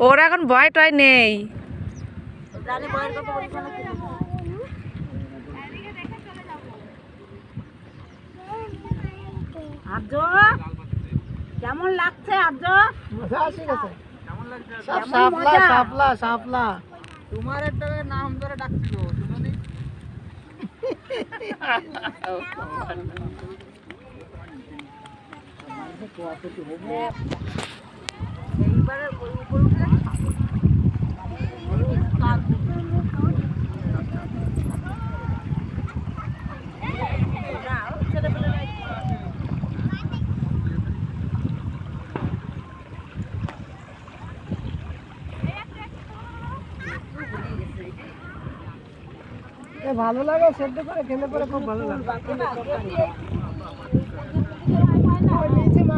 ওর এখন ভয় টয় নেই। আর্য কেমন লাগছে? আর্য তোমার একটা নাম ধরে ডাকছিল শুনুনি। এইবারে উপরে উঠে ভালো লাগে সেদ্ধ করে খেলে পরে খুব ভালো লাগে।